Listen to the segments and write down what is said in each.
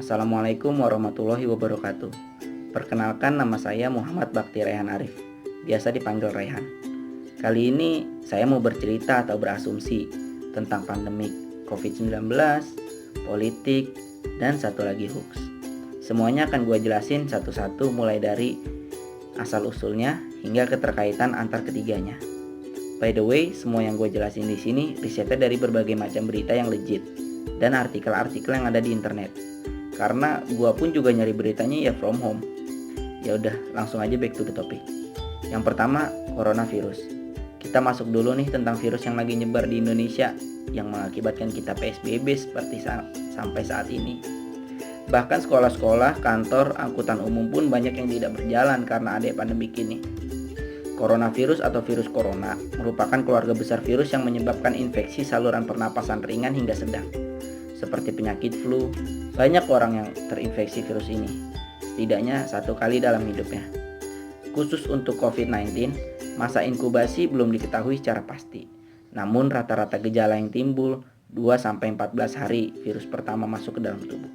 Assalamualaikum warahmatullahi wabarakatuh. Perkenalkan, nama saya Muhammad Bakti Rehan Arif, biasa dipanggil Rehan. Kali ini saya mau bercerita atau berasumsi tentang pandemik COVID-19, politik, dan satu lagi hoax. Semuanya akan gue jelasin satu-satu, mulai dari asal-usulnya hingga keterkaitan antar ketiganya. By the way, semua yang gue jelasin di sini risetnya dari berbagai macam berita yang legit dan artikel-artikel yang ada di internet. Karena gua pun juga nyari beritanya ya from home. Ya udah, langsung aja back to the topic. Yang pertama, coronavirus. Kita masuk dulu nih tentang virus yang lagi nyebar di Indonesia yang mengakibatkan kita PSBB seperti sampai saat ini. Bahkan sekolah-sekolah, kantor, angkutan umum pun banyak yang tidak berjalan karena ada pandemi ini. Coronavirus atau virus corona merupakan keluarga besar virus yang menyebabkan infeksi saluran pernapasan ringan hingga sedang, seperti penyakit flu. Banyak orang yang terinfeksi virus ini, setidaknya satu kali dalam hidupnya. Khusus untuk COVID-19, masa inkubasi belum diketahui secara pasti. Namun rata-rata gejala yang timbul 2-14 hari virus pertama masuk ke dalam tubuh.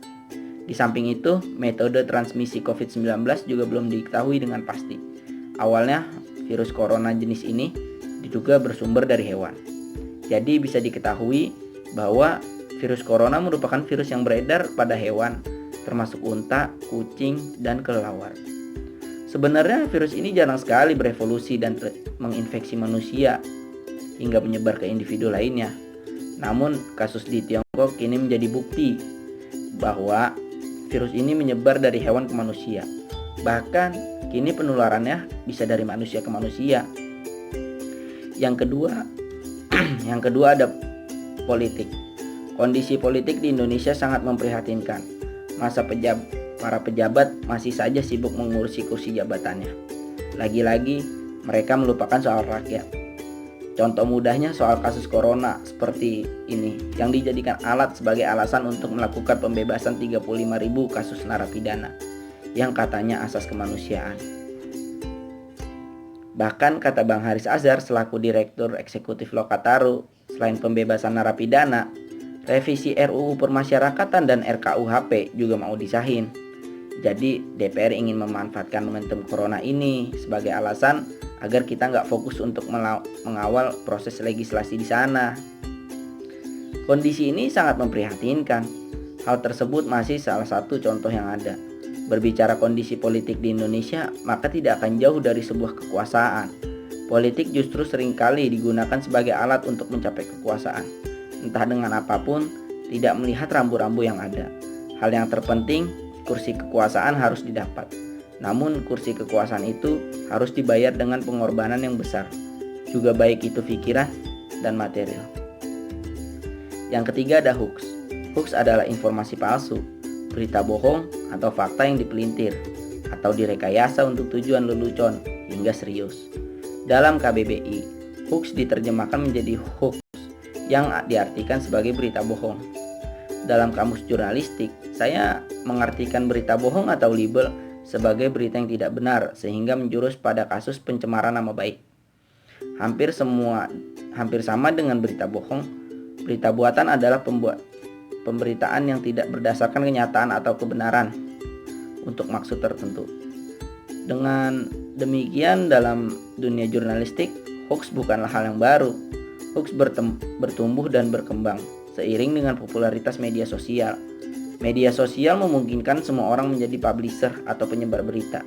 Di samping itu, metode transmisi COVID-19 juga belum diketahui dengan pasti. Awalnya, virus corona jenis ini diduga bersumber dari hewan. Jadi bisa diketahui bahwa virus corona merupakan virus yang beredar pada hewan, termasuk unta, kucing, dan kelelawar. Sebenarnya virus ini jarang sekali berevolusi dan menginfeksi manusia hingga menyebar ke individu lainnya. Namun kasus di Tiongkok kini menjadi bukti bahwa virus ini menyebar dari hewan ke manusia. Bahkan kini penularannya bisa dari manusia ke manusia. Yang kedua ada politik. Kondisi politik di Indonesia sangat memprihatinkan. Para pejabat masih saja sibuk mengurusi kursi jabatannya. Lagi-lagi mereka melupakan soal rakyat. Contoh mudahnya soal kasus corona seperti ini yang dijadikan alat sebagai alasan untuk melakukan pembebasan 35.000 kasus narapidana yang katanya asas kemanusiaan. Bahkan kata Bang Haris Azhar selaku Direktur Eksekutif Lokataru, selain pembebasan narapidana, revisi RUU Permasyarakatan dan RKUHP juga mau disahin. Jadi DPR ingin memanfaatkan momentum corona ini sebagai alasan agar kita nggak fokus untuk mengawal proses legislasi di sana. Kondisi ini sangat memprihatinkan. Hal tersebut masih salah satu contoh yang ada. Berbicara kondisi politik di Indonesia, maka tidak akan jauh dari sebuah kekuasaan. Politik justru seringkali digunakan sebagai alat untuk mencapai kekuasaan. Entah dengan apapun, tidak melihat rambu-rambu yang ada. Hal yang terpenting, kursi kekuasaan harus didapat. Namun kursi kekuasaan itu harus dibayar dengan pengorbanan yang besar, juga baik itu pikiran dan material. Yang ketiga ada hoax. Hoax adalah informasi palsu, berita bohong atau fakta yang dipelintir atau direkayasa untuk tujuan lelucon hingga serius. Dalam KBBI, hoax diterjemahkan menjadi hoax yang diartikan sebagai berita bohong. Dalam kamus jurnalistik, saya mengartikan berita bohong atau libel sebagai berita yang tidak benar sehingga menjurus pada kasus pencemaran nama baik. Hampir sama dengan berita bohong. Berita buatan adalah pemberitaan yang tidak berdasarkan kenyataan atau kebenaran untuk maksud tertentu. Dengan demikian, dalam dunia jurnalistik, hoax bukanlah hal yang baru. Hoax bertumbuh dan berkembang seiring dengan popularitas media sosial. Media sosial memungkinkan semua orang menjadi publisher atau penyebar berita.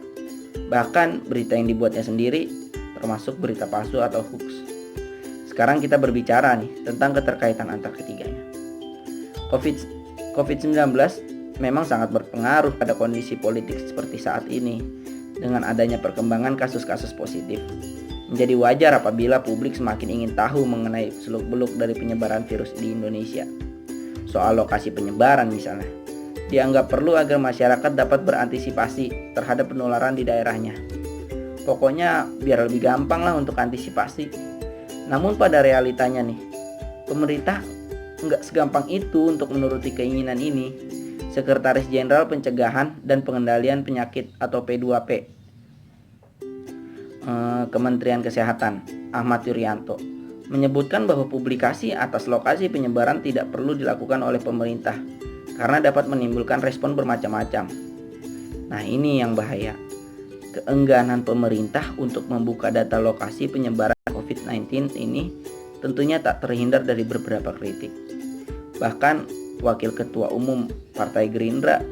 Bahkan berita yang dibuatnya sendiri, termasuk berita palsu atau hoax. Sekarang kita berbicara nih tentang keterkaitan antar ketiganya. COVID-19 memang sangat berpengaruh pada kondisi politik seperti saat ini. Dengan adanya perkembangan kasus-kasus positif, menjadi wajar apabila publik semakin ingin tahu mengenai seluk-beluk dari penyebaran virus di Indonesia. Soal lokasi penyebaran misalnya, dianggap perlu agar masyarakat dapat berantisipasi terhadap penularan di daerahnya. Pokoknya biar lebih gampang lah untuk antisipasi. Namun pada realitanya nih, pemerintah nggak segampang itu untuk menuruti keinginan ini. Sekretaris Jenderal Pencegahan dan Pengendalian Penyakit atau P2P Kementerian Kesehatan, Ahmad Yuryanto, menyebutkan bahwa publikasi atas lokasi penyebaran tidak perlu dilakukan oleh pemerintah karena dapat menimbulkan respon bermacam-macam. Nah, ini yang bahaya. Keengganan pemerintah untuk membuka data lokasi penyebaran COVID-19 ini tentunya tak terhindar dari beberapa kritik. Bahkan Wakil Ketua Umum Partai Gerindra,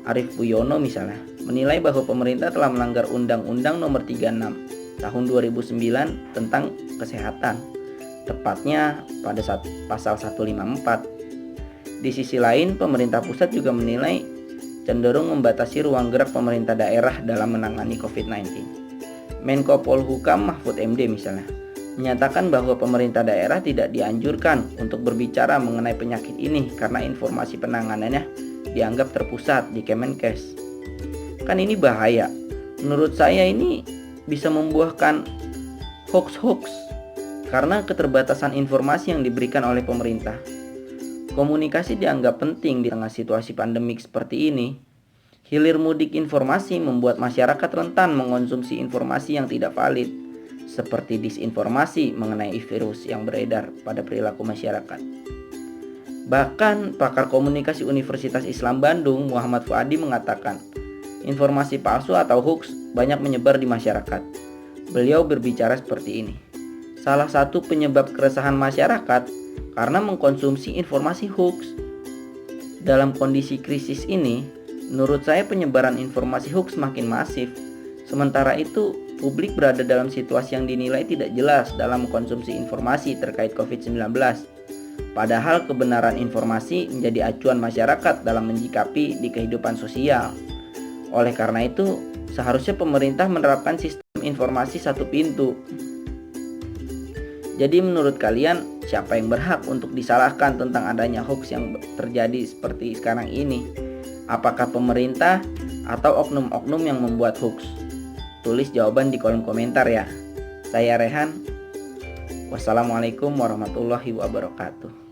Arief Puyono misalnya, menilai bahwa pemerintah telah melanggar Undang-Undang Nomor 36 Tahun 2009 tentang kesehatan, tepatnya pada pasal 154. Di sisi lain, pemerintah pusat juga menilai cenderung membatasi ruang gerak pemerintah daerah dalam menangani COVID-19. Menko Polhukam Mahfud MD misalnya menyatakan bahwa pemerintah daerah tidak dianjurkan untuk berbicara mengenai penyakit ini karena informasi penanganannya dianggap terpusat di Kemenkes. Kan ini bahaya. Menurut saya ini bisa membuahkan hoax-hoax karena keterbatasan informasi yang diberikan oleh pemerintah. Komunikasi dianggap penting di tengah situasi pandemik seperti ini. Hilir mudik informasi membuat masyarakat rentan mengonsumsi informasi yang tidak valid, seperti disinformasi mengenai virus yang beredar pada perilaku masyarakat. Bahkan pakar komunikasi Universitas Islam Bandung, Muhammad Fuadi mengatakan, informasi palsu atau hoax banyak menyebar di masyarakat. Beliau berbicara seperti ini. Salah satu penyebab keresahan masyarakat karena mengkonsumsi informasi hoax. Dalam kondisi krisis ini, menurut saya penyebaran informasi hoax makin masif. Sementara itu, publik berada dalam situasi yang dinilai tidak jelas dalam mengkonsumsi informasi terkait COVID-19. Padahal kebenaran informasi menjadi acuan masyarakat dalam menyikapi di kehidupan sosial. Oleh karena itu, seharusnya pemerintah menerapkan sistem informasi satu pintu. Jadi menurut kalian, siapa yang berhak untuk disalahkan tentang adanya hoax yang terjadi seperti sekarang ini? Apakah pemerintah atau oknum-oknum yang membuat hoax? Tulis jawaban di kolom komentar ya. Saya Rehan. Wassalamualaikum warahmatullahi wabarakatuh.